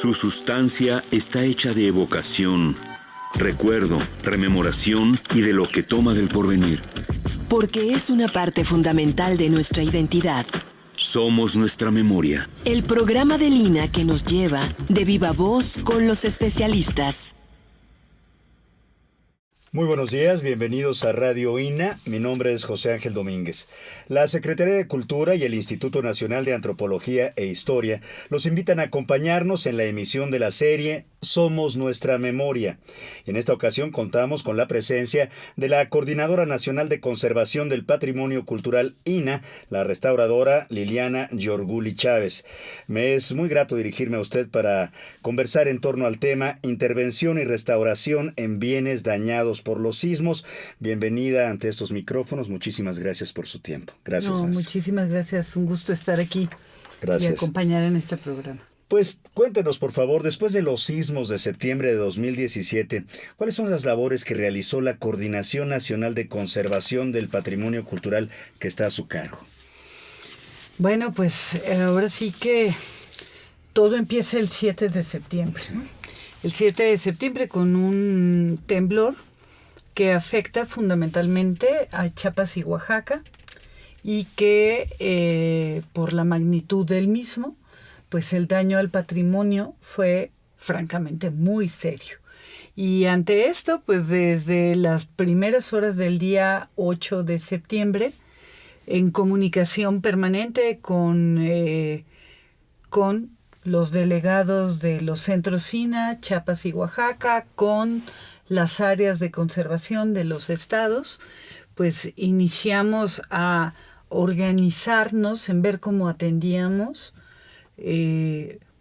Su sustancia está hecha de evocación, recuerdo, rememoración y de lo que toma del porvenir. Porque es una parte fundamental de nuestra identidad. Somos nuestra memoria. El programa del INA que nos lleva de viva voz con los especialistas. Muy buenos días, bienvenidos a Radio INA. Mi nombre es José Ángel Domínguez. La Secretaría de Cultura y el Instituto Nacional de Antropología e Historia los invitan a acompañarnos en la emisión de la serie Somos Nuestra Memoria. En esta ocasión contamos con la presencia de la Coordinadora Nacional de Conservación del Patrimonio Cultural INA, la restauradora Liliana Giorguli Chávez. Me es muy grato dirigirme a usted para conversar en torno al tema Intervención y restauración en bienes dañados por los sismos. Bienvenida ante estos micrófonos. Muchísimas gracias por su tiempo. Gracias. Muchísimas gracias. Un gusto estar aquí. Gracias. Y acompañar en este programa. Pues cuéntenos, por favor, después de los sismos de septiembre de 2017, ¿cuáles son las labores que realizó la Coordinación Nacional de Conservación del Patrimonio Cultural que está a su cargo? Bueno, pues ahora sí que todo empieza el 7 de septiembre. ¿No? El 7 de septiembre con un temblor que afecta fundamentalmente a Chiapas y Oaxaca y que por la magnitud del mismo, pues el daño al patrimonio fue francamente muy serio. Y ante esto, pues desde las primeras horas del día 8 de septiembre, en comunicación permanente con los delegados de los centros INA, Chiapas y Oaxaca, con las áreas de conservación de los estados, pues iniciamos a organizarnos en ver cómo atendíamos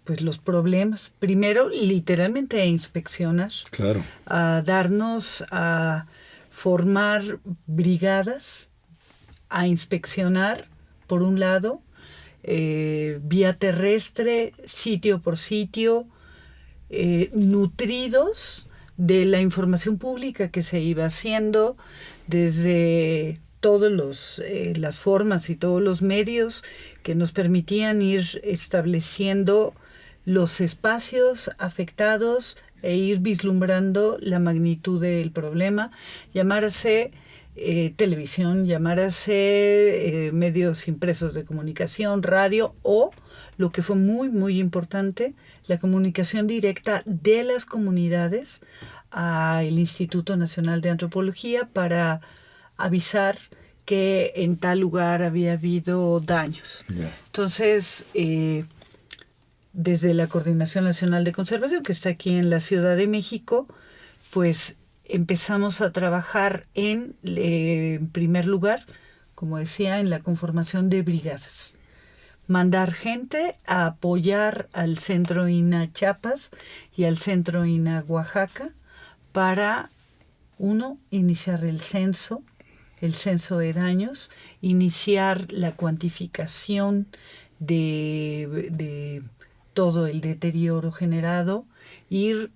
pues los problemas. Primero, literalmente a inspeccionar, claro, a formar brigadas, a inspeccionar, por un lado, vía terrestre, sitio por sitio, nutridos de la información pública que se iba haciendo desde todas las formas y todos los medios que nos permitían ir estableciendo los espacios afectados e ir vislumbrando la magnitud del problema, llamarse televisión, llamarse medios impresos de comunicación, radio o, lo que fue muy, muy importante, la comunicación directa de las comunidades al Instituto Nacional de Antropología para avisar que en tal lugar había habido daños. Yeah. Entonces, desde la Coordinación Nacional de Conservación, que está aquí en la Ciudad de México, pues empezamos a trabajar en primer lugar, como decía, en la conformación de brigadas. Mandar gente a apoyar al Centro INA Chiapas y al Centro INA Oaxaca para, uno, iniciar el censo de daños, iniciar la cuantificación de todo el deterioro generado, ir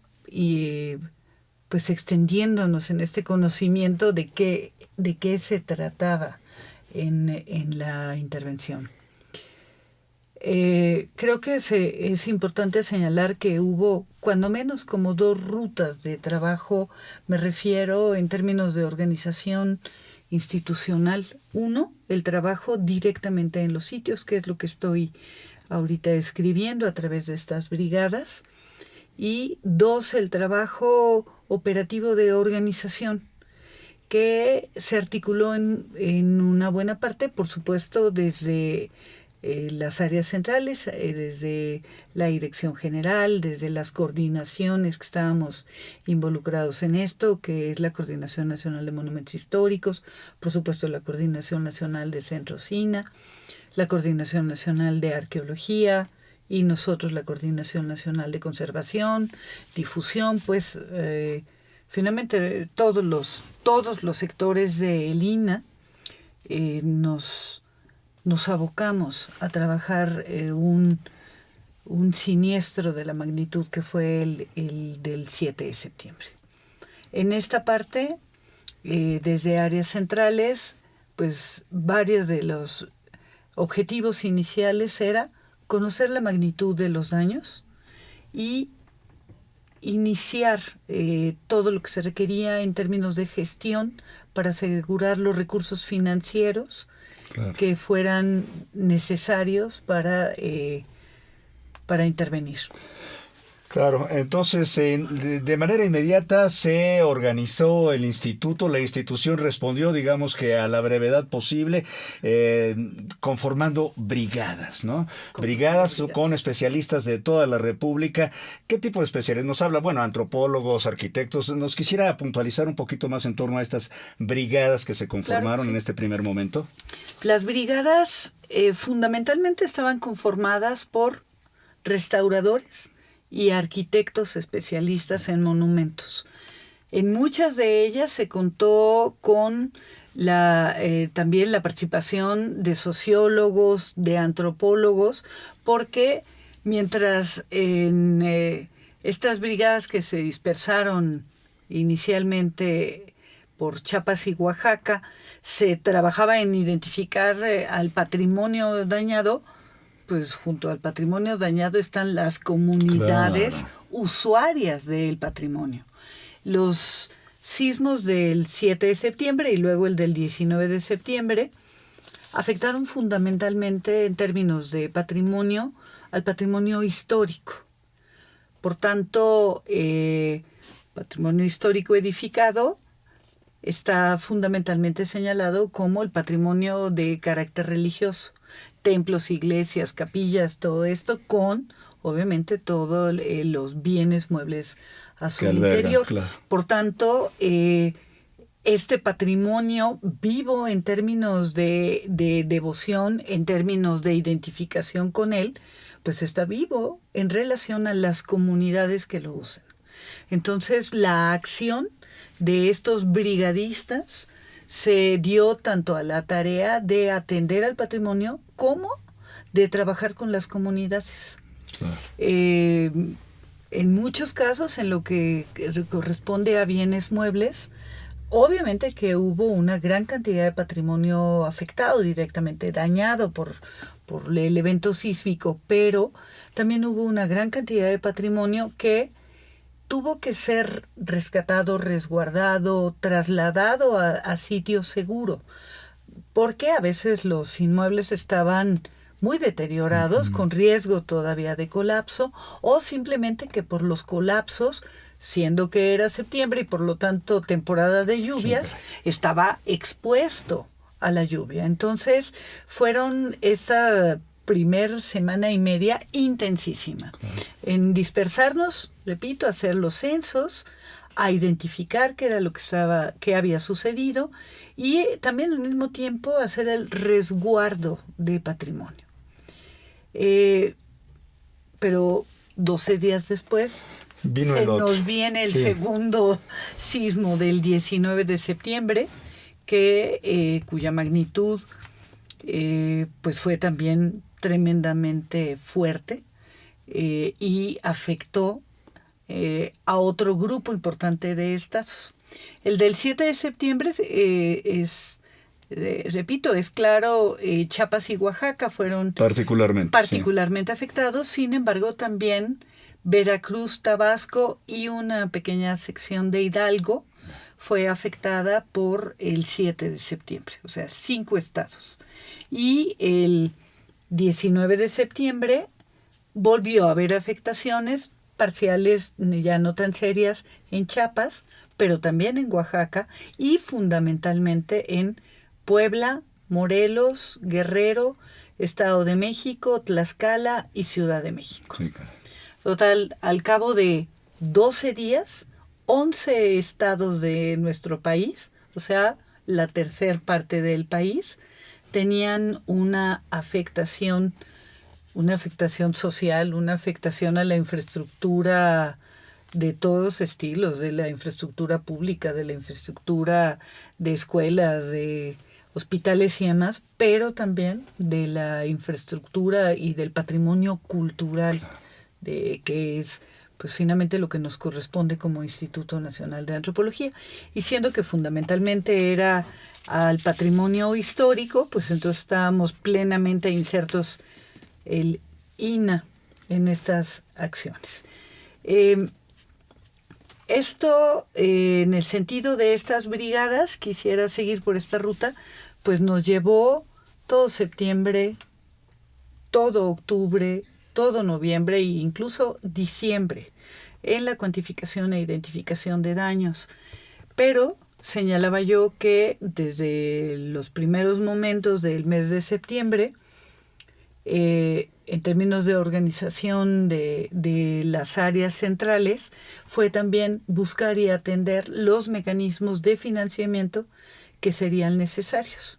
pues extendiéndonos en este conocimiento de qué se trataba en la intervención. Creo que es importante señalar que hubo cuando menos como 2 rutas de trabajo, me refiero en términos de organización institucional. 1, el trabajo directamente en los sitios, que es lo que estoy ahorita escribiendo a través de estas brigadas. Y 2, el trabajo operativo de organización, que se articuló en una buena parte, por supuesto, desde las áreas centrales, desde la dirección general, desde las coordinaciones que estábamos involucrados en esto, que es la Coordinación Nacional de Monumentos Históricos, por supuesto la Coordinación Nacional de Centros INA, la Coordinación Nacional de Arqueología y nosotros la Coordinación Nacional de Conservación, Difusión, pues finalmente todos los sectores del INA nos abocamos a trabajar un siniestro de la magnitud que fue el del 7 de septiembre. En esta parte, desde áreas centrales, pues varios de los objetivos iniciales era conocer la magnitud de los daños y iniciar todo lo que se requería en términos de gestión para asegurar los recursos financieros que fueran necesarios para intervenir. Claro, entonces de manera inmediata se organizó el instituto, la institución respondió, digamos que a la brevedad posible, conformando brigadas, ¿no? Brigadas con especialistas de toda la República. ¿Qué tipo de especialistas? Nos habla, bueno, antropólogos, arquitectos. Nos quisiera puntualizar un poquito más en torno a estas brigadas que se conformaron en este primer momento. Las brigadas fundamentalmente estaban conformadas por restauradores y arquitectos especialistas en monumentos. En muchas de ellas se contó con también la participación de sociólogos, de antropólogos, porque mientras en estas brigadas que se dispersaron inicialmente por Chiapas y Oaxaca, se trabajaba en identificar al patrimonio dañado, pues junto al patrimonio dañado están las comunidades usuarias del patrimonio. Los sismos del 7 de septiembre y luego el del 19 de septiembre afectaron fundamentalmente en términos de patrimonio al patrimonio histórico. Por tanto, patrimonio histórico edificado está fundamentalmente señalado como el patrimonio de carácter religioso. Templos, iglesias, capillas, todo esto con, obviamente, todos los bienes muebles a su interior. Claro. Por tanto, este patrimonio vivo en términos de devoción, en términos de identificación con él, pues está vivo en relación a las comunidades que lo usan. Entonces, la acción de estos brigadistas se dio tanto a la tarea de atender al patrimonio como de trabajar con las comunidades. Claro. En muchos casos, en lo que corresponde a bienes muebles, obviamente que hubo una gran cantidad de patrimonio afectado directamente, dañado por el evento sísmico, pero también hubo una gran cantidad de patrimonio que tuvo que ser rescatado, resguardado, trasladado a sitio seguro, porque a veces los inmuebles estaban muy deteriorados, con riesgo todavía de colapso, o simplemente que por los colapsos, siendo que era septiembre y por lo tanto temporada de lluvias, estaba expuesto a la lluvia. Entonces fueron esa primer semana y media intensísima en dispersarnos, repito, a hacer los censos, a identificar qué era lo que había sucedido y también al mismo tiempo hacer el resguardo de patrimonio. Pero 12 días después nos viene el segundo sismo del 19 de septiembre, cuya magnitud pues fue también tremendamente fuerte y afectó a otro grupo importante de estados. El del 7 de septiembre repito, es claro, Chiapas y Oaxaca fueron particularmente afectados, sin embargo también Veracruz, Tabasco y una pequeña sección de Hidalgo fue afectada por el 7 de septiembre, o sea, 5 estados. Y el 19 de septiembre volvió a haber afectaciones parciales, ya no tan serias, en Chiapas, pero también en Oaxaca y fundamentalmente en Puebla, Morelos, Guerrero, Estado de México, Tlaxcala y Ciudad de México. Sí, claro. Total, al cabo de 12 días, 11 estados de nuestro país, o sea, la tercera parte del país, tenían una afectación social, una afectación a la infraestructura de todos estilos, de la infraestructura pública, de la infraestructura de escuelas, de hospitales y demás, pero también de la infraestructura y del patrimonio cultural, que es pues finalmente lo que nos corresponde como Instituto Nacional de Antropología. Y siendo que fundamentalmente era al patrimonio histórico, pues entonces estábamos plenamente insertos el INAH en estas acciones. Esto, en el sentido de estas brigadas, quisiera seguir por esta ruta, pues nos llevó todo septiembre, todo octubre, todo noviembre e incluso diciembre en la cuantificación e identificación de daños. Pero señalaba yo que desde los primeros momentos del mes de septiembre, en términos de organización de las áreas centrales, fue también buscar y atender los mecanismos de financiamiento que serían necesarios.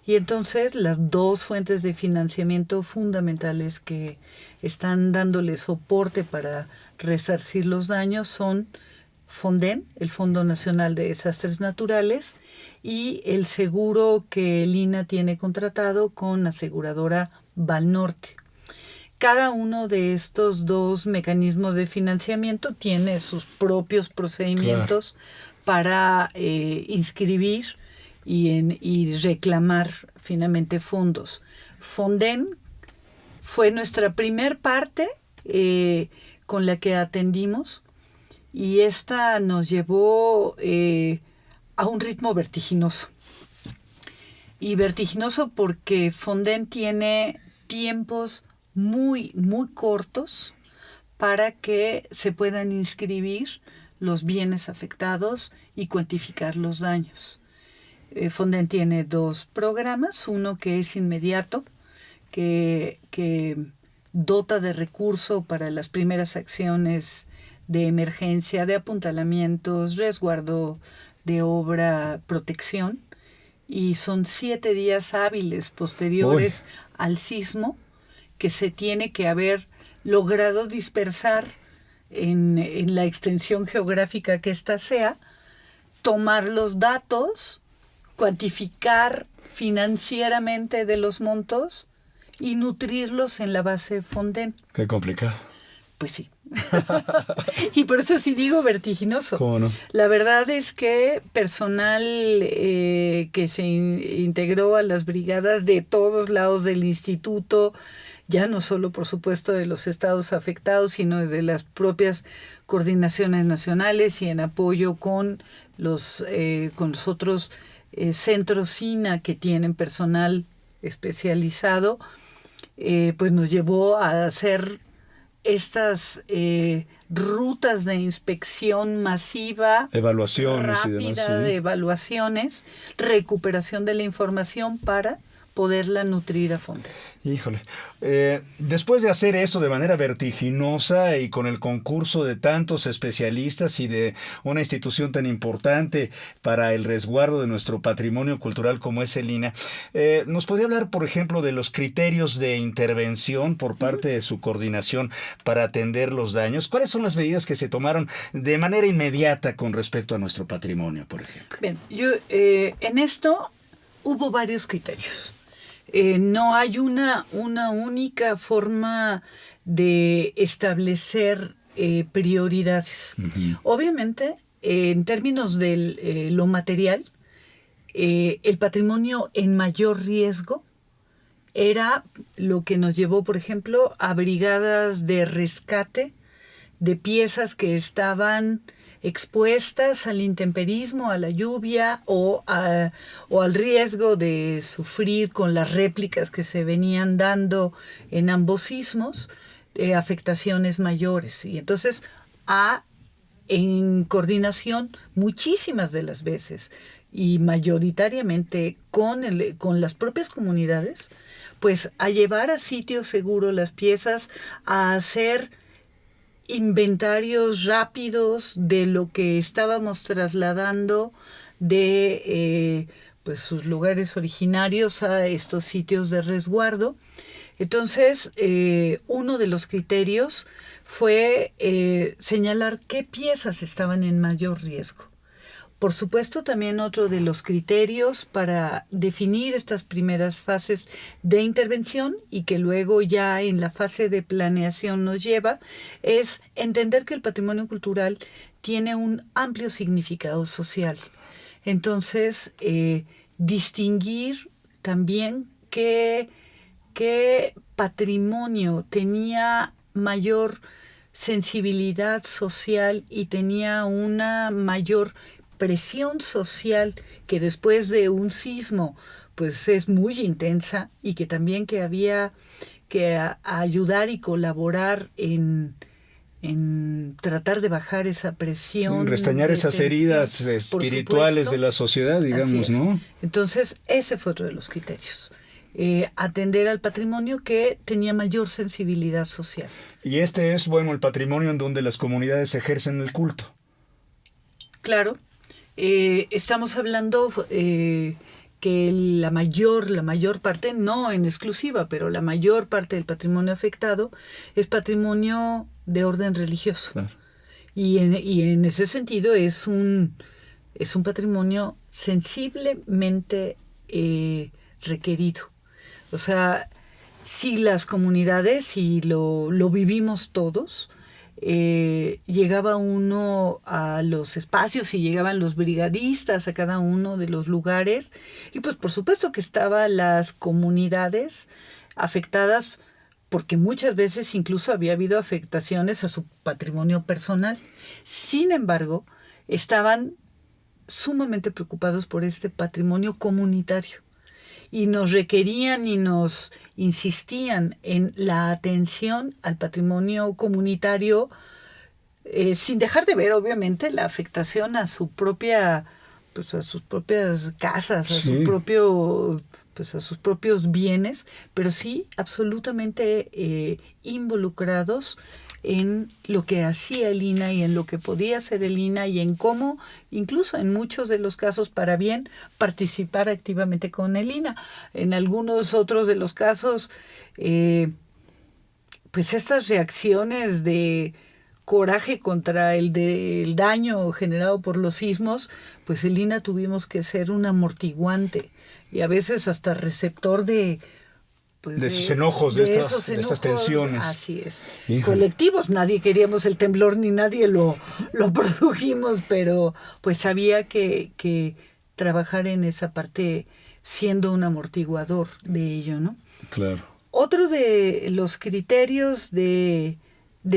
Y entonces las dos fuentes de financiamiento fundamentales que están dándole soporte para resarcir los daños son Fonden, el Fondo Nacional de Desastres Naturales, y el seguro que el INAH tiene contratado con la aseguradora Banorte. Cada uno de estos dos mecanismos de financiamiento tiene sus propios procedimientos para inscribir y reclamar finalmente fondos. Fonden fue nuestra primer parte con la que atendimos, y esta nos llevó a un ritmo vertiginoso. Y vertiginoso porque Fonden tiene tiempos muy, muy cortos para que se puedan inscribir los bienes afectados y cuantificar los daños. Fonden tiene dos programas, uno que es inmediato, que dota de recurso para las primeras acciones de emergencia, de apuntalamientos, resguardo de obra, protección, y son 7 días hábiles posteriores al sismo que se tiene que haber logrado dispersar en la extensión geográfica que ésta sea, tomar los datos, cuantificar financieramente de los montos y nutrirlos en la base Fonden. Qué complicado. Pues sí. Y por eso sí digo vertiginoso. ¿Cómo no? La verdad es que personal que se integró a las brigadas de todos lados del instituto, ya no solo por supuesto de los estados afectados, sino de las propias coordinaciones nacionales y en apoyo con los otros centros INAH que tienen personal especializado, pues nos llevó a hacer estas rutas de inspección masiva, evaluaciones rápida, y demás, de evaluaciones, recuperación de la información para poderla nutrir a fondo. Híjole. Después de hacer eso de manera vertiginosa y con el concurso de tantos especialistas y de una institución tan importante para el resguardo de nuestro patrimonio cultural como es el INAH, ¿nos podría hablar, por ejemplo, de los criterios de intervención por parte de su coordinación para atender los daños? ¿Cuáles son las medidas que se tomaron de manera inmediata con respecto a nuestro patrimonio, por ejemplo? Bien, en esto hubo varios criterios. No hay una única forma de establecer prioridades. Uh-huh. Obviamente, en términos de lo material, el patrimonio en mayor riesgo era lo que nos llevó, por ejemplo, a brigadas de rescate de piezas que estaban expuestas al intemperismo, a la lluvia o al riesgo de sufrir con las réplicas que se venían dando en ambos sismos, afectaciones mayores. Y entonces, en coordinación muchísimas de las veces y mayoritariamente con las propias comunidades, pues a llevar a sitio seguro las piezas, a hacer inventarios rápidos de lo que estábamos trasladando de pues sus lugares originarios a estos sitios de resguardo. Entonces, uno de los criterios fue señalar qué piezas estaban en mayor riesgo. Por supuesto, también otro de los criterios para definir estas primeras fases de intervención y que luego ya en la fase de planeación nos lleva, es entender que el patrimonio cultural tiene un amplio significado social. Entonces, distinguir también qué patrimonio tenía mayor sensibilidad social y tenía una mayor presión social que después de un sismo pues es muy intensa, y que también que había que ayudar y colaborar en tratar de bajar esa presión. Sí, restañar esas tensión, heridas espirituales de la sociedad, digamos, ¿no? Entonces, ese fue otro de los criterios. Atender al patrimonio que tenía mayor sensibilidad social. Y este es, bueno, el patrimonio en donde las comunidades ejercen el culto. Claro. Estamos hablando que la mayor parte, no en exclusiva, pero la mayor parte del patrimonio afectado es patrimonio de orden religioso. Claro. Y en ese sentido es un patrimonio sensiblemente requerido. O sea, si las comunidades, y lo vivimos todos, llegaba uno a los espacios y llegaban los brigadistas a cada uno de los lugares, y pues por supuesto que estaban las comunidades afectadas, porque muchas veces incluso había habido afectaciones a su patrimonio personal. Sin embargo, estaban sumamente preocupados por este patrimonio comunitario, y nos requerían y nos insistían en la atención al patrimonio comunitario, sin dejar de ver, obviamente, la afectación a su propia, pues a sus propias casas, a su propio, pues a sus propios bienes, pero sí absolutamente involucrados en lo que hacía el INAH y en lo que podía hacer el INAH, y en cómo, incluso en muchos de los casos para bien, participar activamente con el INAH. En algunos otros de los casos, pues estas reacciones de coraje contra el daño generado por los sismos, pues el INAH tuvimos que ser un amortiguante y a veces hasta receptor de sus enojos, de estas tensiones. Así es. Híjole. Colectivos, nadie queríamos el temblor ni nadie lo produjimos, pero pues había que trabajar en esa parte siendo un amortiguador de ello, ¿no? Claro. Otro de los criterios de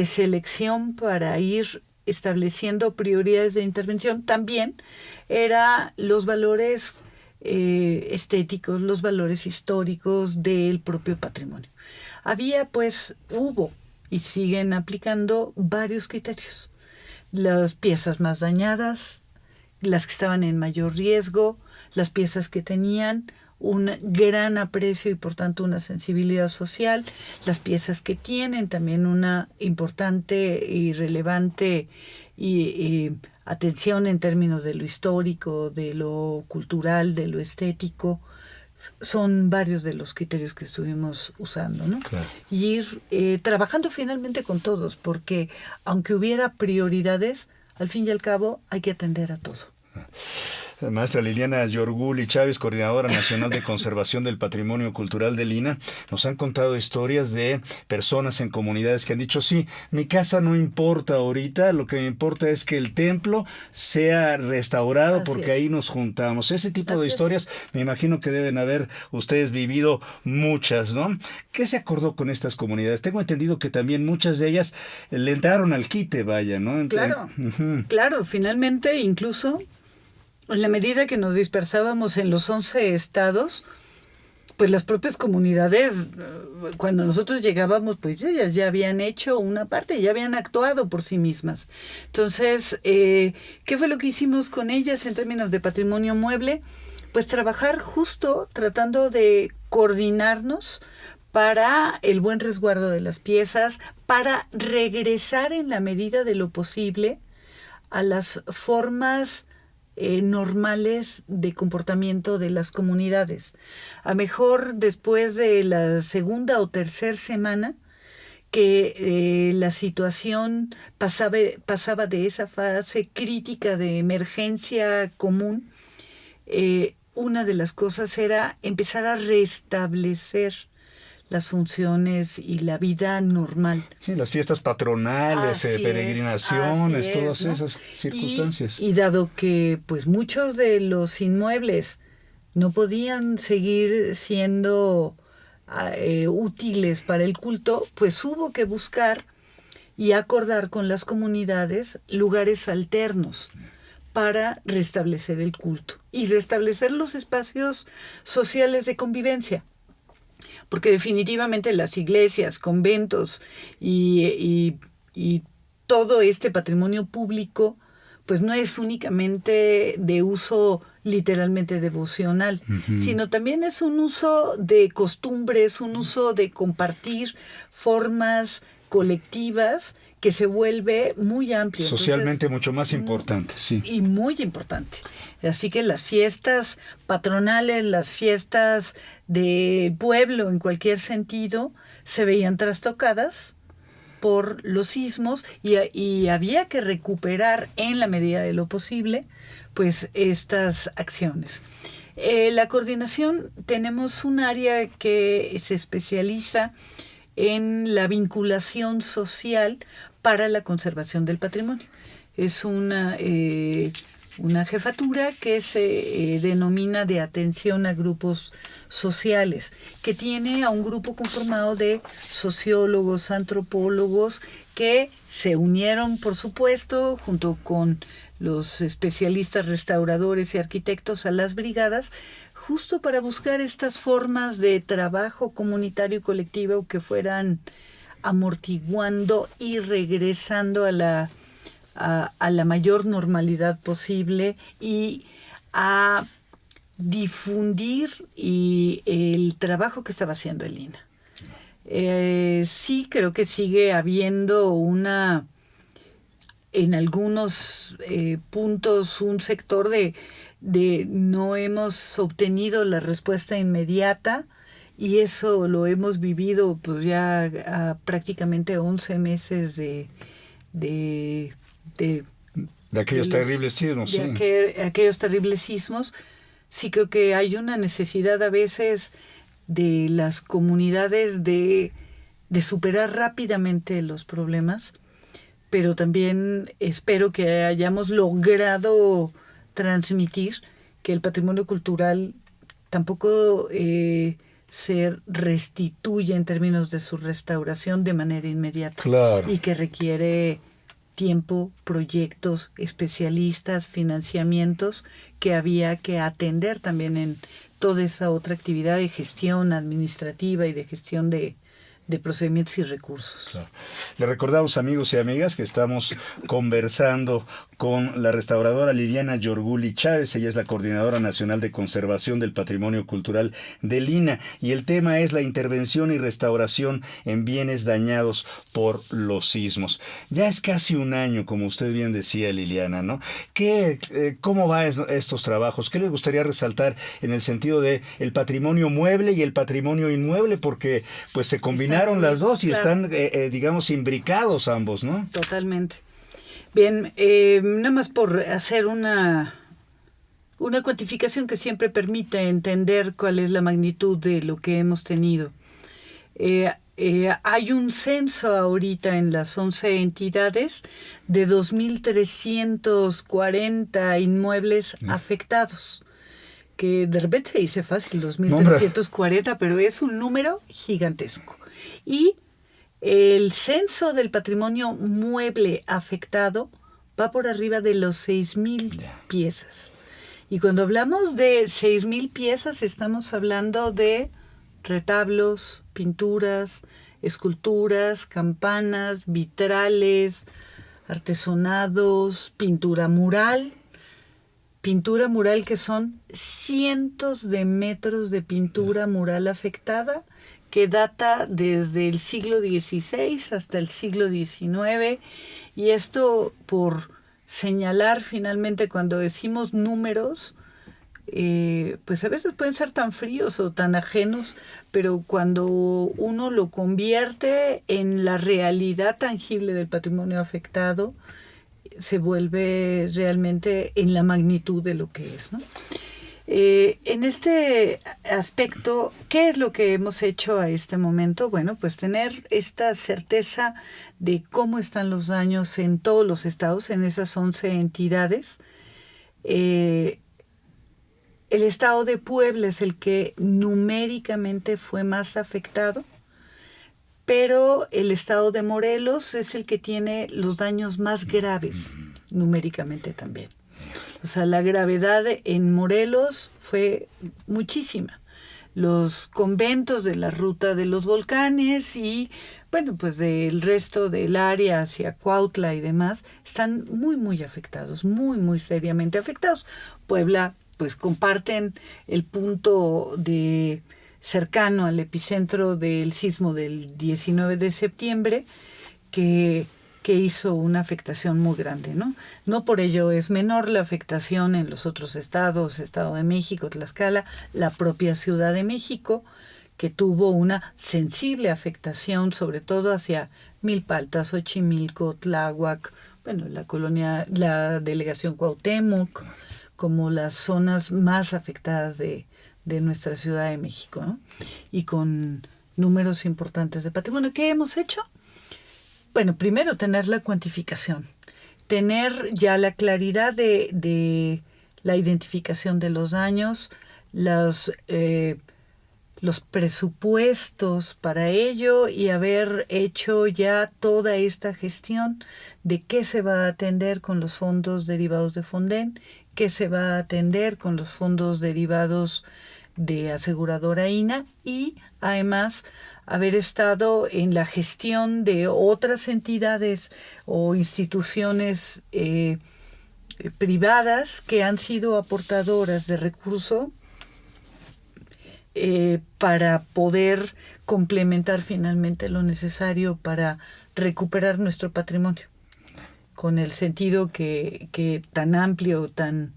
selección para ir estableciendo prioridades de intervención también era los valores estéticos, los valores históricos del propio patrimonio. Hubo y siguen aplicando varios criterios. Las piezas más dañadas, las que estaban en mayor riesgo, las piezas que tenían un gran aprecio y por tanto una sensibilidad social, las piezas que tienen también una importante y relevante y atención en términos de lo histórico, de lo cultural, de lo estético. Son varios de los criterios que estuvimos usando, ¿no? Claro. Y ir trabajando finalmente con todos, porque aunque hubiera prioridades, al fin y al cabo hay que atender a todo. Maestra Liliana Yorguli Chávez, Coordinadora Nacional de Conservación del Patrimonio Cultural del INAH, nos han contado historias de personas en comunidades que han dicho, sí, mi casa no importa ahorita, lo que me importa es que el templo sea restaurado porque ahí nos juntamos. Ese tipo de historias me imagino que deben haber ustedes vivido muchas, ¿no? ¿Qué se acordó con estas comunidades? Tengo entendido que también muchas de ellas le entraron al quite, vaya, ¿no? Claro, finalmente incluso en la medida que nos dispersábamos en los 11 estados, pues las propias comunidades, cuando nosotros llegábamos, pues ellas ya habían hecho una parte, ya habían actuado por sí mismas. Entonces, ¿qué fue lo que hicimos con ellas en términos de patrimonio mueble? Pues trabajar justo tratando de coordinarnos para el buen resguardo de las piezas, para regresar en la medida de lo posible a las formas normales de comportamiento de las comunidades. A mejor después de la segunda o tercera semana que la situación pasaba de esa fase crítica de emergencia común, una de las cosas era empezar a restablecer las funciones y la vida normal. Sí, las fiestas patronales, peregrinaciones, todas esas circunstancias. Y dado que pues muchos de los inmuebles no podían seguir siendo útiles para el culto, pues hubo que buscar y acordar con las comunidades lugares alternos para restablecer el culto y restablecer los espacios sociales de convivencia. Porque definitivamente las iglesias, conventos y todo este patrimonio público, pues no es únicamente de uso literalmente devocional, sino también es un uso de costumbres, un uso de compartir formas colectivas que se vuelve muy amplio. Socialmente. Entonces, mucho más importante, sí. y muy importante. Así que las fiestas patronales, las fiestas de pueblo en cualquier sentido, se veían trastocadas por los sismos y había que recuperar en la medida de lo posible pues estas acciones. La coordinación, tenemos un área que se especializa en la vinculación social para la conservación del patrimonio. Es una jefatura que se denomina de atención a grupos sociales, que tiene a un grupo conformado de sociólogos, antropólogos, que se unieron, por supuesto, junto con los especialistas restauradores y arquitectos a las brigadas, justo para buscar estas formas de trabajo comunitario y colectivo que fueran amortiguando y regresando a la mayor normalidad posible y a difundir el trabajo que estaba haciendo el INAH. Sí, creo que sigue habiendo en algunos puntos un sector de no hemos obtenido la respuesta inmediata, y eso lo hemos vivido pues ya a prácticamente 11 meses de aquellos terribles sismos, sí. Aquellos terribles sismos. Sí, creo que hay una necesidad a veces de las comunidades de superar rápidamente los problemas, pero también espero que hayamos logrado transmitir que el patrimonio cultural tampoco se restituye en términos de su restauración de manera inmediata. Claro. Y que requiere tiempo, proyectos, especialistas, financiamientos que había que atender también en toda esa otra actividad de gestión administrativa y de gestión de procedimientos y recursos. Claro. Le recordamos, amigos y amigas, que estamos conversando con la restauradora Liliana Yorguli Chávez. Ella es la Coordinadora Nacional de Conservación del Patrimonio Cultural del INAH, y el tema es la intervención y restauración en bienes dañados por los sismos. Ya es casi un año, como usted bien decía, Liliana, ¿no? ¿Cómo van estos trabajos? ¿Qué les gustaría resaltar en el sentido de el patrimonio mueble y el patrimonio inmueble? Porque pues se combinaron las dos y claro, están, digamos, imbricados ambos, ¿no? Totalmente. Bien, nada más por hacer una cuantificación que siempre permite entender cuál es la magnitud de lo que hemos tenido. Hay un censo ahorita en las 11 entidades de 2.340 inmuebles afectados, que de repente se dice fácil, 2.340, pero es un número gigantesco. Y el censo del patrimonio mueble afectado va por arriba de los 6.000 piezas. Y cuando hablamos de 6.000 piezas, estamos hablando de retablos, pinturas, esculturas, campanas, vitrales, artesonados, pintura mural que son cientos de metros de pintura mural afectada, que data desde el siglo XVI hasta el siglo XIX. Y esto, por señalar finalmente, cuando decimos números, pues a veces pueden ser tan fríos o tan ajenos, pero cuando uno lo convierte en la realidad tangible del patrimonio afectado, se vuelve realmente en la magnitud de lo que es, ¿no? En este aspecto, ¿qué es lo que hemos hecho a este momento? Bueno, pues tener esta certeza de cómo están los daños en todos los estados, en esas 11 entidades. El estado de Puebla es el que numéricamente fue más afectado. pero el estado de Morelos es el que tiene los daños más graves, numéricamente también. O sea, la gravedad en Morelos fue muchísima. Los conventos de la ruta de los volcanes y, bueno, pues del resto del área hacia Cuautla y demás, están muy, muy afectados, muy, muy seriamente afectados. Puebla, pues comparten el punto de cercano al epicentro del sismo del 19 de septiembre, que hizo una afectación muy grande, ¿no? No por ello es menor la afectación en los otros estados, Estado de México, Tlaxcala, la propia Ciudad de México, que tuvo una sensible afectación, sobre todo hacia Milpalta, Xochimilco, Tláhuac, bueno, la delegación Cuauhtémoc, como las zonas más afectadas de nuestra Ciudad de México, ¿no? Y con números importantes de patrimonio. ¿Qué hemos hecho? Bueno, primero tener la cuantificación, tener ya la claridad de la identificación de los daños, los presupuestos para ello y haber hecho ya toda esta gestión de qué se va a atender con los fondos derivados de Fonden, qué se va a atender con los fondos derivados de aseguradora INA y además haber estado en la gestión de otras entidades o instituciones privadas que han sido aportadoras de recurso para poder complementar finalmente lo necesario para recuperar nuestro patrimonio, con el sentido que tan amplio, tan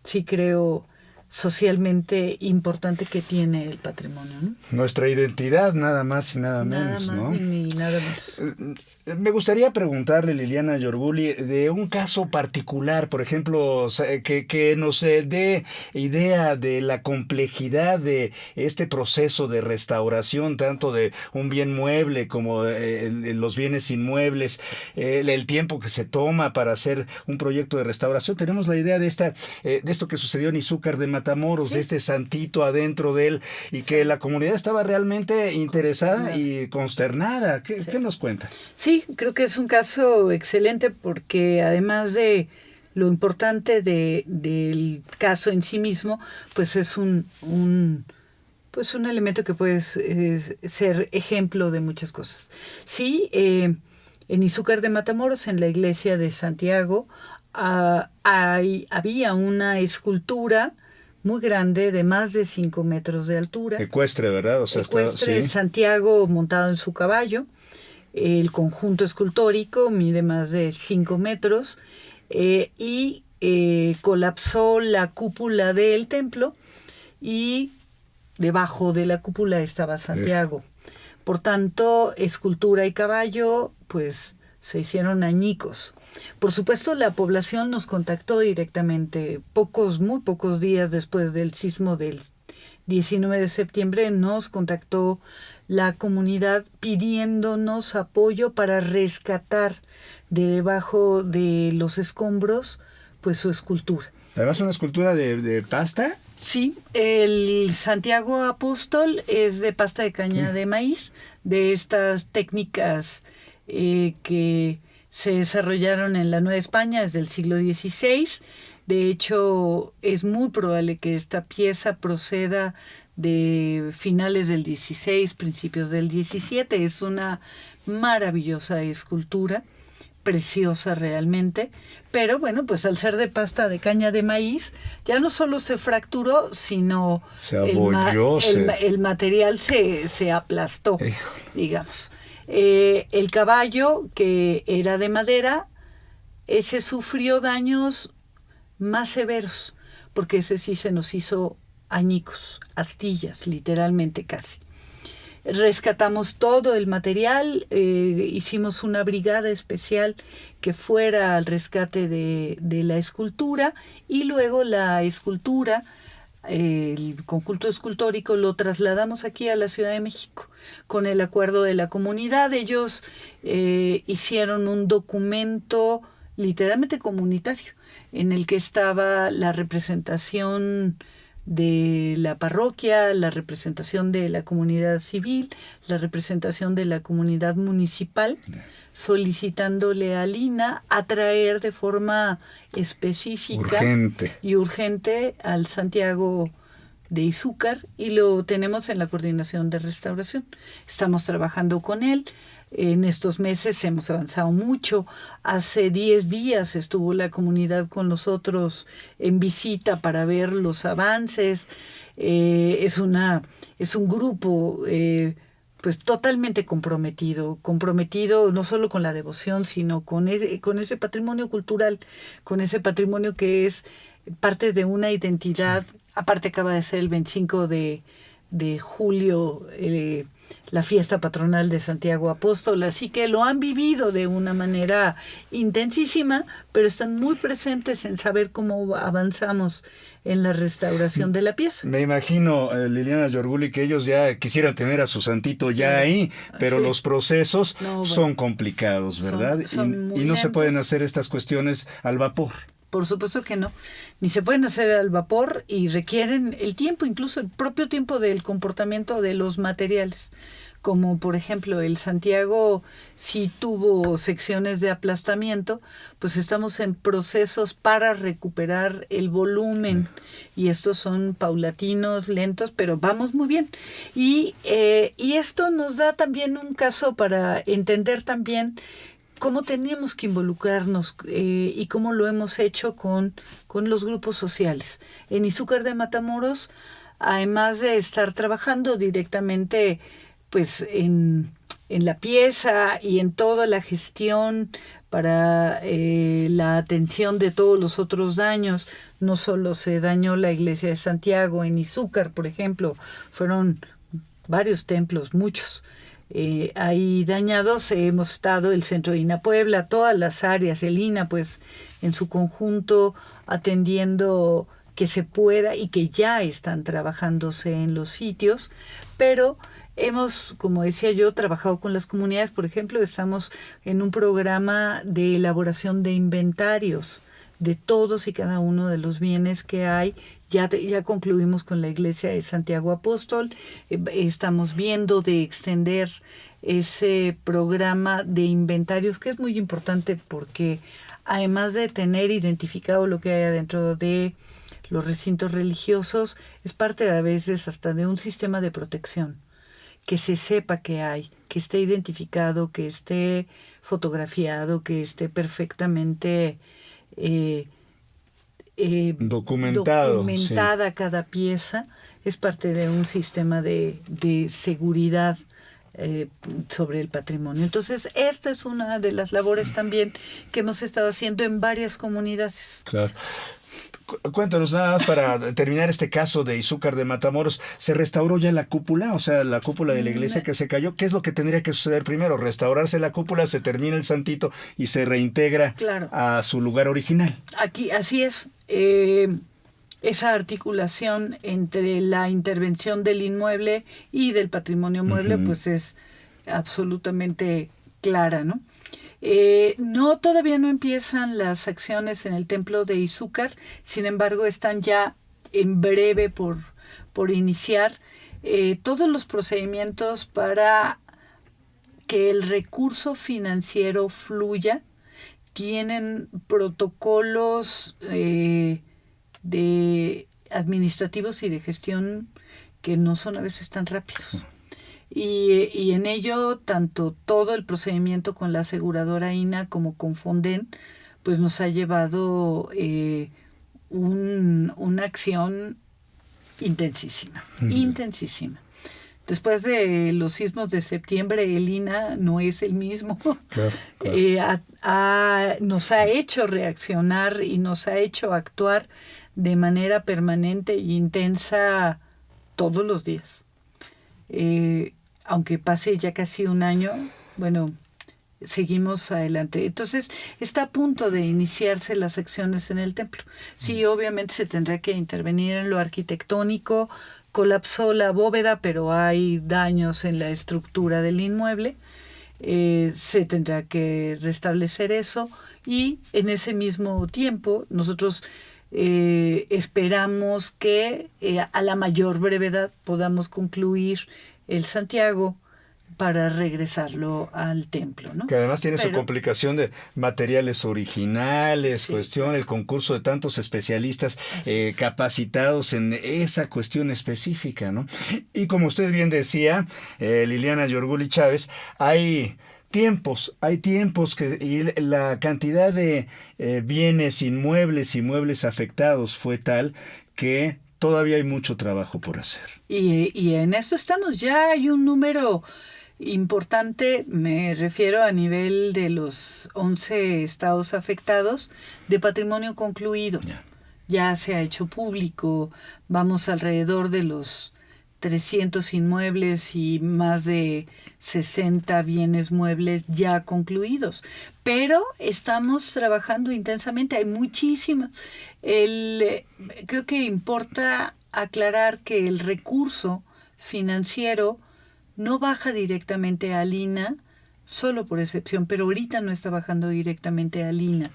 sí creo, socialmente importante que tiene el patrimonio, ¿no? Nuestra identidad, nada más y nada menos, nada más, ¿no? ni nada menos. Me gustaría preguntarle, Liliana Yorguli, de un caso particular, por ejemplo, que nos dé idea de la complejidad de este proceso de restauración, tanto de un bien mueble como los bienes inmuebles, el tiempo que se toma para hacer un proyecto de restauración. Tenemos la idea de esto que sucedió en Izúcar de Matamoros, sí, de este santito adentro de él, y sí, que la comunidad estaba realmente interesada y consternada. ¿Qué nos cuenta? Sí, creo que es un caso excelente porque además de lo importante del caso en sí mismo, pues es un elemento que puede ser ejemplo de muchas cosas. Sí, en Izúcar de Matamoros, en la iglesia de Santiago, había una escultura muy grande de más de 5 metros de altura. Ecuestre, ¿verdad? O sea, ecuestre, sí. Santiago montado en su caballo. El conjunto escultórico mide más de 5 metros y colapsó la cúpula del templo y debajo de la cúpula estaba Santiago. Por tanto, escultura y caballo, pues se hicieron añicos. Por supuesto, la población nos contactó directamente. Muy pocos días después del sismo del 19 de septiembre nos contactó la comunidad pidiéndonos apoyo para rescatar de debajo de los escombros pues su escultura. ¿Además una escultura de pasta? Sí, el Santiago Apóstol es de pasta de caña de maíz, de estas técnicas que se desarrollaron en la Nueva España desde el siglo XVI. De hecho, es muy probable que esta pieza proceda de finales del XVI, principios del XVII. Es una maravillosa escultura, preciosa realmente, pero bueno, pues al ser de pasta de caña de maíz, ya no solo se fracturó, sino se abolló, el material se aplastó, digamos. El caballo, que era de madera, ese sufrió daños más severos, porque ese sí se nos hizo añicos, astillas, literalmente casi. Rescatamos todo el material, hicimos una brigada especial que fuera al rescate de la escultura, y luego la escultura, el conjunto escultórico, lo trasladamos aquí a la Ciudad de México con el acuerdo de la comunidad. Ellos hicieron un documento literalmente comunitario en el que estaba la representación de la parroquia, la representación de la comunidad civil, la representación de la comunidad municipal, solicitándole a Lina atraer de forma específica y urgente al Santiago de Izúcar, y lo tenemos en la coordinación de restauración. Estamos trabajando con él. En estos meses hemos avanzado mucho. Hace 10 días estuvo la comunidad con nosotros en visita para ver los avances. Es un grupo pues totalmente comprometido no solo con la devoción, sino con ese patrimonio cultural, con ese patrimonio que es parte de una identidad. Aparte acaba de ser el 25 de julio la fiesta patronal de Santiago Apóstol, así que lo han vivido de una manera intensísima, pero están muy presentes en saber cómo avanzamos en la restauración de la pieza. Me imagino, Liliana Yorguli, que ellos ya quisieran tener a su santito ya ahí, pero sí, los procesos son complicados, ¿verdad? Y no se pueden hacer estas cuestiones al vapor. Por supuesto que no, ni se pueden hacer al vapor y requieren el tiempo, incluso el propio tiempo del comportamiento de los materiales. Como por ejemplo el Santiago sí tuvo secciones de aplastamiento, pues estamos en procesos para recuperar el volumen y estos son paulatinos, lentos, pero vamos muy bien. Y esto nos da también un caso para entender también cómo teníamos que involucrarnos y cómo lo hemos hecho con los grupos sociales. En Izúcar de Matamoros, además de estar trabajando directamente pues en la pieza y en toda la gestión para la atención de todos los otros daños, no solo se dañó la iglesia de Santiago en Izúcar, por ejemplo, fueron varios templos, muchos. Ahí dañados hemos estado el centro de INA Puebla, todas las áreas, el INA pues en su conjunto atendiendo que se pueda y que ya están trabajándose en los sitios, pero hemos, como decía yo, trabajado con las comunidades. Por ejemplo, estamos en un programa de elaboración de inventarios de todos y cada uno de los bienes que hay. Ya concluimos con la iglesia de Santiago Apóstol. Estamos viendo de extender ese programa de inventarios, que es muy importante porque además de tener identificado lo que hay adentro de los recintos religiosos, es parte a veces hasta de un sistema de protección. Que se sepa que hay, que esté identificado, que esté fotografiado, que esté perfectamente documentada sí. Cada pieza es parte de un sistema de seguridad sobre el patrimonio. Entonces, esta es una de las labores también que hemos estado haciendo en varias comunidades. Claro. Cuéntanos nada más para terminar este caso de Izúcar de Matamoros. ¿Se restauró ya la cúpula? O sea, la cúpula de la iglesia que se cayó. ¿Qué es lo que tendría que suceder primero? Restaurarse la cúpula, se termina el santito y se reintegra a su lugar original. Aquí, así es. Esa articulación entre la intervención del inmueble y del patrimonio mueble, pues es absolutamente clara, ¿no? Todavía no empiezan las acciones en el templo de Izúcar, sin embargo están ya en breve por iniciar todos los procedimientos para que el recurso financiero fluya. Tienen protocolos de administrativos y de gestión que no son a veces tan rápidos. Y en ello, tanto todo el procedimiento con la aseguradora INA como con Fonden, pues nos ha llevado una acción intensísima. Después de los sismos de septiembre, el INA no es el mismo. Claro. Nos ha hecho reaccionar y nos ha hecho actuar de manera permanente e intensa todos los días. Aunque pase ya casi un año, bueno, seguimos adelante. Entonces, está a punto de iniciarse las acciones en el templo. Sí, obviamente se tendrá que intervenir en lo arquitectónico. Colapsó la bóveda, pero hay daños en la estructura del inmueble. Se tendrá que restablecer eso y en ese mismo tiempo nosotros esperamos que a la mayor brevedad podamos concluir el Santiago para regresarlo al templo, ¿no? Que además tiene su complicación de materiales originales, sí, cuestión, el concurso de tantos especialistas capacitados en esa cuestión específica, ¿no? Y como usted bien decía, Liliana Yorguli Chávez, hay tiempos y la cantidad de bienes inmuebles y muebles afectados fue tal que todavía hay mucho trabajo por hacer. Y en esto estamos, ya hay un número importante, me refiero a nivel de los 11 estados afectados, de patrimonio concluido. Ya se ha hecho público, vamos alrededor de los 300 inmuebles y más de 60 bienes muebles ya concluidos. Pero estamos trabajando intensamente, hay muchísimas. Creo que importa aclarar que el recurso financiero no baja directamente a Lina, solo por excepción, pero ahorita no está bajando directamente a Lina.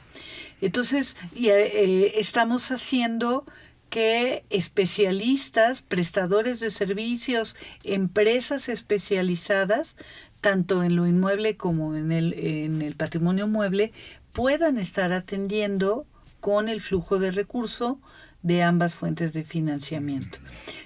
Entonces, estamos haciendo que especialistas, prestadores de servicios, empresas especializadas, tanto en lo inmueble como en el patrimonio mueble, puedan estar atendiendo con el flujo de recurso de ambas fuentes de financiamiento.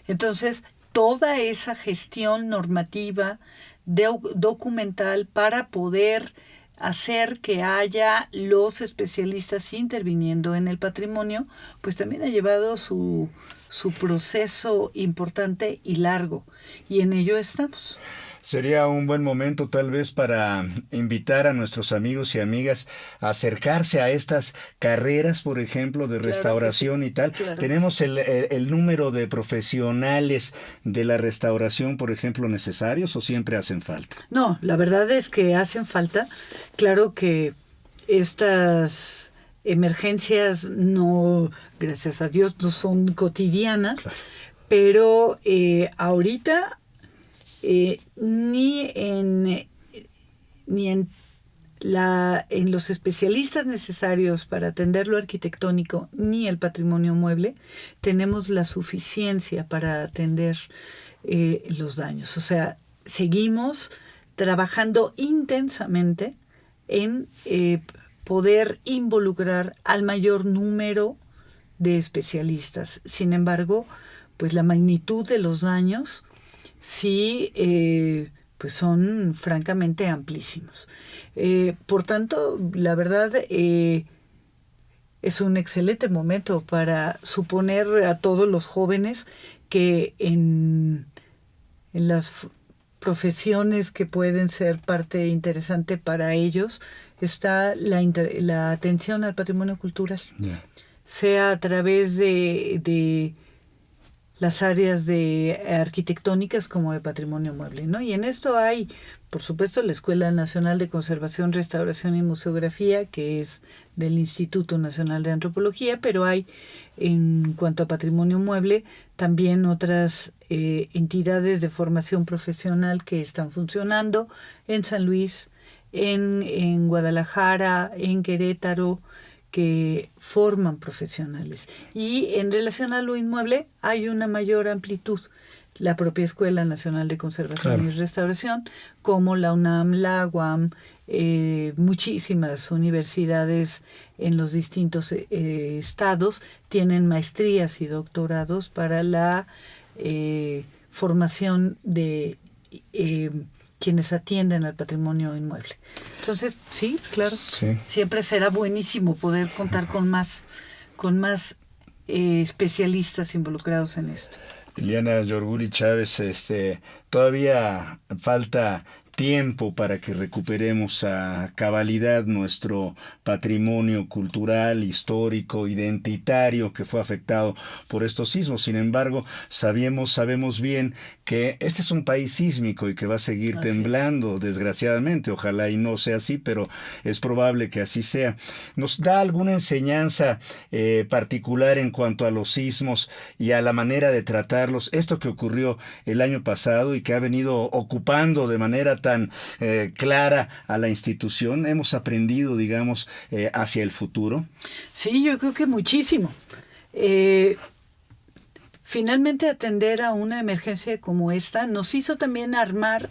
Entonces, toda esa gestión normativa, documental, para poder hacer que haya los especialistas interviniendo en el patrimonio, pues también ha llevado su proceso importante y largo, y en ello estamos. Sería un buen momento tal vez para invitar a nuestros amigos y amigas a acercarse a estas carreras, por ejemplo, de restauración, sí, y tal. Claro. Tenemos el número de profesionales de la restauración, por ejemplo, necesarios, ¿o siempre hacen falta? No, la verdad es que hacen falta. Claro que estas emergencias no, gracias a Dios, no son cotidianas, claro, pero ahorita ni en los especialistas necesarios para atender lo arquitectónico ni el patrimonio mueble tenemos la suficiencia para atender los daños. O sea, seguimos trabajando intensamente en poder involucrar al mayor número de especialistas. Sin embargo, pues la magnitud de los daños sí, pues son francamente amplísimos. Por tanto, la verdad, es un excelente momento para suponer a todos los jóvenes que en las profesiones que pueden ser parte interesante para ellos está la atención al patrimonio cultural, sea a través de las áreas de arquitectónicas como de patrimonio mueble, ¿no? Y en esto hay, por supuesto, la Escuela Nacional de Conservación, Restauración y Museografía, que es del Instituto Nacional de Antropología, pero hay, en cuanto a patrimonio mueble, también otras entidades de formación profesional que están funcionando en San Luis, en Guadalajara, en Querétaro, que forman profesionales. Y en relación a lo inmueble hay una mayor amplitud. La propia Escuela Nacional de Conservación, claro, y Restauración, como la UNAM, la UAM, muchísimas universidades en los distintos estados tienen maestrías y doctorados para la formación de quienes atienden al patrimonio inmueble. Entonces, sí, claro, sí, siempre será buenísimo poder contar con más especialistas involucrados en esto. Liliana Yorguli Chávez, todavía falta tiempo para que recuperemos a cabalidad nuestro patrimonio cultural, histórico, identitario que fue afectado por estos sismos. Sin embargo, sabemos bien que este es un país sísmico y que va a seguir temblando, desgraciadamente. Ojalá y no sea así, pero es probable que así sea. ¿Nos da alguna enseñanza particular en cuanto a los sismos y a la manera de tratarlos? Esto que ocurrió el año pasado y que ha venido ocupando de manera tan clara a la institución, ¿hemos aprendido, digamos, hacia el futuro? Sí, yo creo que muchísimo. Finalmente, atender a una emergencia como esta nos hizo también armar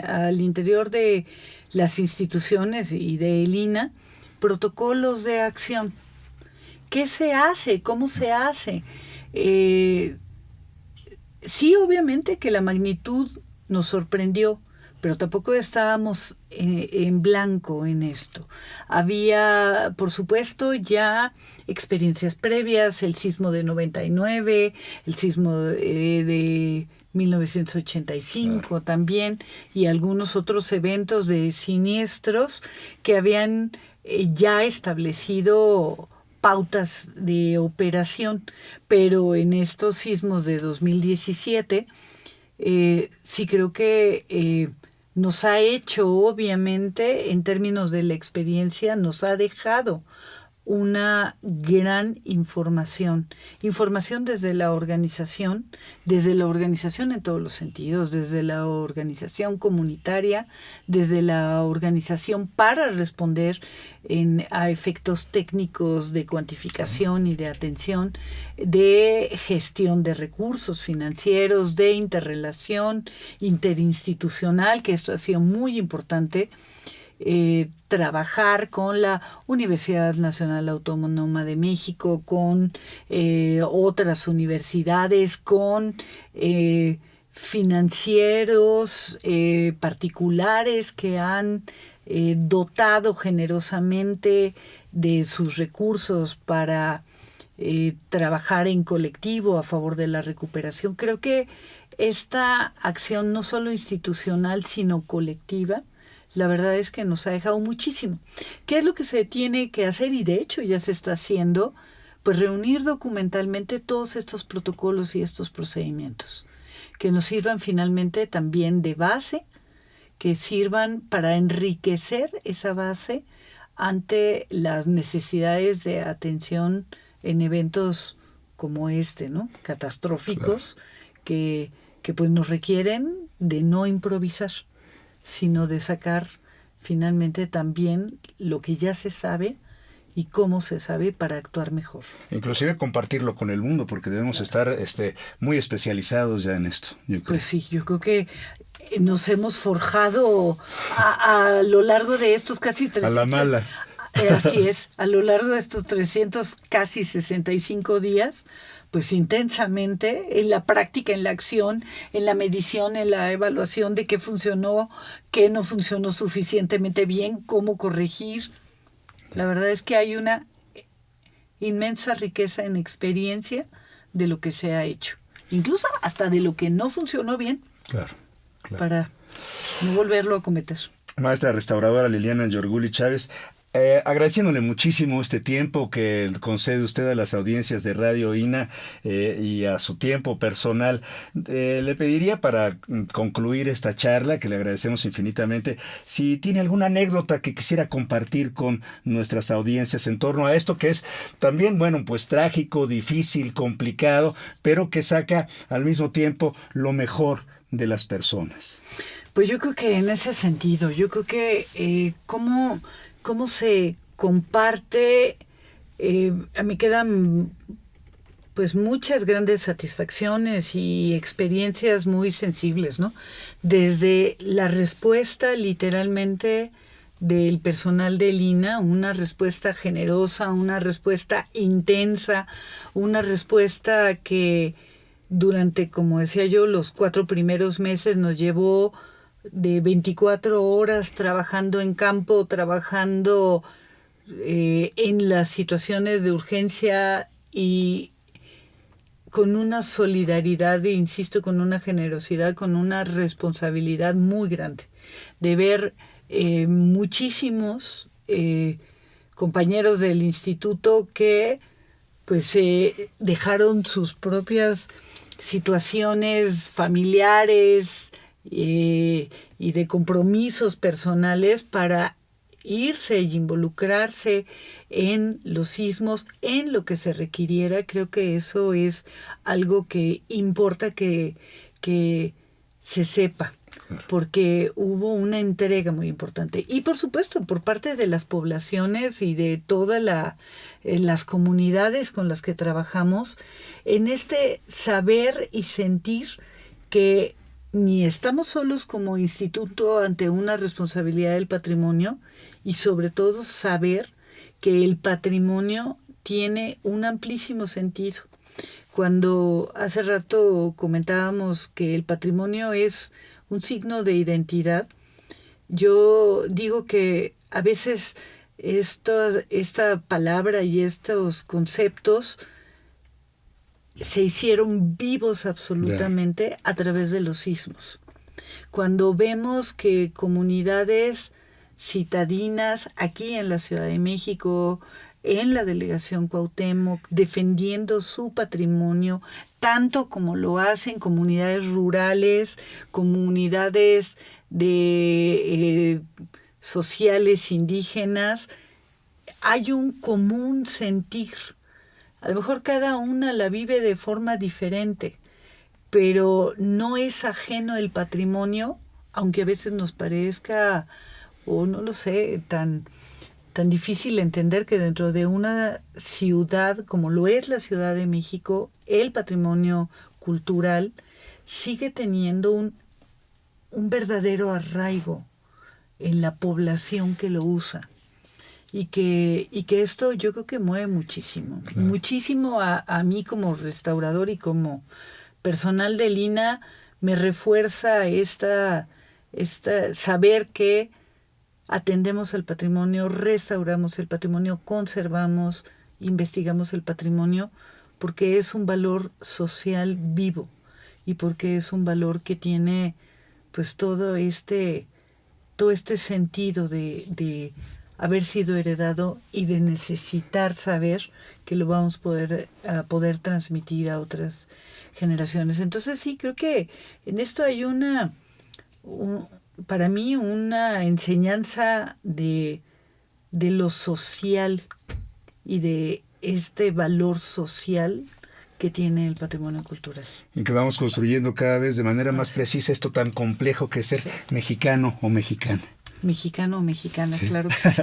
al interior de las instituciones y de el INAH protocolos de acción. ¿Qué se hace? ¿Cómo se hace? Sí, obviamente que la magnitud nos sorprendió, pero tampoco estábamos en blanco en esto. Había, por supuesto, ya experiencias previas, el sismo de 99, el sismo de 1985 también, y algunos otros eventos de siniestros que habían ya establecido pautas de operación, pero en estos sismos de 2017 sí creo que nos ha hecho, obviamente, en términos de la experiencia, nos ha dejado una gran información desde la organización en todos los sentidos, desde la organización comunitaria, desde la organización para responder a efectos técnicos de cuantificación y de atención, de gestión de recursos financieros, de interrelación interinstitucional, que esto ha sido muy importante. Trabajar con la Universidad Nacional Autónoma de México, con otras universidades, con financieros particulares que han dotado generosamente de sus recursos para trabajar en colectivo a favor de la recuperación. Creo que esta acción no solo institucional, sino colectiva, la verdad es que nos ha dejado muchísimo. ¿Qué es lo que se tiene que hacer? Y de hecho ya se está haciendo, pues reunir documentalmente todos estos protocolos y estos procedimientos, que nos sirvan finalmente también de base, que sirvan para enriquecer esa base ante las necesidades de atención en eventos como este, ¿no? Catastróficos, claro, que pues nos requieren de no improvisar, sino de sacar finalmente también lo que ya se sabe y cómo se sabe para actuar mejor. Inclusive compartirlo con el mundo, porque debemos estar muy especializados ya en esto, yo creo. Pues sí, yo creo que nos hemos forjado a lo largo de estos casi 300... A la mala. Así es, a lo largo de estos 300, casi 65 días, pues intensamente, en la práctica, en la acción, en la medición, en la evaluación de qué funcionó, qué no funcionó suficientemente bien, cómo corregir. La verdad es que hay una inmensa riqueza en experiencia de lo que se ha hecho, incluso hasta de lo que no funcionó bien. Claro. Para no volverlo a cometer. Maestra restauradora Liliana Yorguli Chávez, agradeciéndole muchísimo este tiempo que concede usted a las audiencias de Radio INAH y a su tiempo personal, le pediría para concluir esta charla, que le agradecemos infinitamente, si tiene alguna anécdota que quisiera compartir con nuestras audiencias en torno a esto, que es también, bueno, pues trágico, difícil, complicado, pero que saca al mismo tiempo lo mejor de las personas. Pues yo creo que en ese sentido, yo creo que cómo se comparte, a mí quedan pues muchas grandes satisfacciones y experiencias muy sensibles, ¿no? Desde la respuesta literalmente del personal del INAH, una respuesta generosa, una respuesta intensa, una respuesta que durante, como decía yo, los 4 primeros meses nos llevó de 24 horas trabajando en campo, trabajando en las situaciones de urgencia y con una solidaridad, insisto, con una generosidad, con una responsabilidad muy grande de ver muchísimos compañeros del instituto que pues dejaron sus propias situaciones familiares y de compromisos personales para irse y involucrarse en los sismos, en lo que se requiriera. Creo que eso es algo que importa que se sepa. porque hubo una entrega muy importante. Y por supuesto, por parte de las poblaciones y de todas las comunidades con las que trabajamos, en este saber y sentir que ni estamos solos como instituto ante una responsabilidad del patrimonio, y sobre todo saber que el patrimonio tiene un amplísimo sentido. Cuando hace rato comentábamos que el patrimonio es un signo de identidad, yo digo que a veces esta palabra y estos conceptos se hicieron vivos absolutamente a través de los sismos. Cuando vemos que comunidades citadinas aquí en la Ciudad de México, en la delegación Cuauhtémoc, defendiendo su patrimonio, tanto como lo hacen comunidades rurales, comunidades sociales indígenas, hay un común sentir. A lo mejor cada una la vive de forma diferente, pero no es ajeno el patrimonio, aunque a veces nos parezca, o no lo sé, tan difícil entender que dentro de una ciudad como lo es la Ciudad de México, el patrimonio cultural sigue teniendo un verdadero arraigo en la población que lo usa. Y que esto yo creo que mueve muchísimo. Claro. Muchísimo a mí como restaurador y como personal del INAH me refuerza esta saber que atendemos el patrimonio, restauramos el patrimonio, conservamos, investigamos el patrimonio, porque es un valor social vivo y porque es un valor que tiene pues todo este sentido de haber sido heredado y de necesitar saber que lo vamos a poder transmitir a otras generaciones. Entonces sí, creo que en esto hay para mí una enseñanza de lo social y de este valor social que tiene el patrimonio cultural. Y que vamos construyendo cada vez de manera más precisa esto tan complejo que es ser mexicano o mexicana. Mexicano o mexicana, sí. Claro que sí.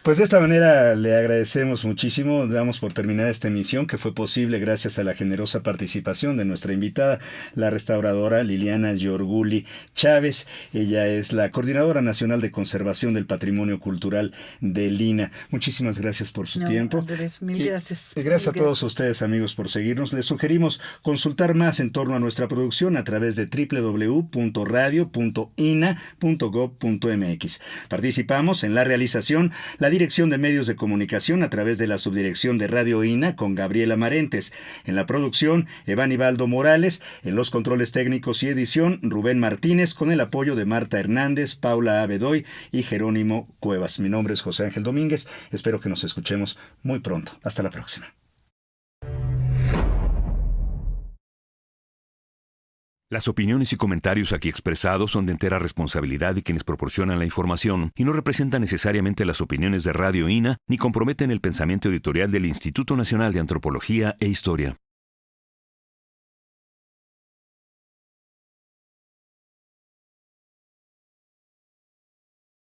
Pues de esta manera le agradecemos muchísimo, damos por terminada esta emisión que fue posible gracias a la generosa participación de nuestra invitada, la restauradora Liliana Giorguli Chávez. Ella es la Coordinadora Nacional de Conservación del Patrimonio Cultural del INAH. Muchísimas gracias por su tiempo. Andrés, mil gracias. Y gracias a todos ustedes, amigos, por seguirnos. Les sugerimos consultar más en torno a nuestra producción a través de www.radio.ina.gov.mx. Participamos en la realización la Dirección de Medios de Comunicación a través de la Subdirección de Radio INAH con Gabriela Marentes. En la producción, Evan Ibaldo Morales. En los controles técnicos y edición, Rubén Martínez, con el apoyo de Marta Hernández, Paula Abedoy y Jerónimo Cuevas. Mi nombre es José Ángel Domínguez. Espero que nos escuchemos muy pronto. Hasta la próxima. Las opiniones y comentarios aquí expresados son de entera responsabilidad de quienes proporcionan la información y no representan necesariamente las opiniones de Radio INAH ni comprometen el pensamiento editorial del Instituto Nacional de Antropología e Historia.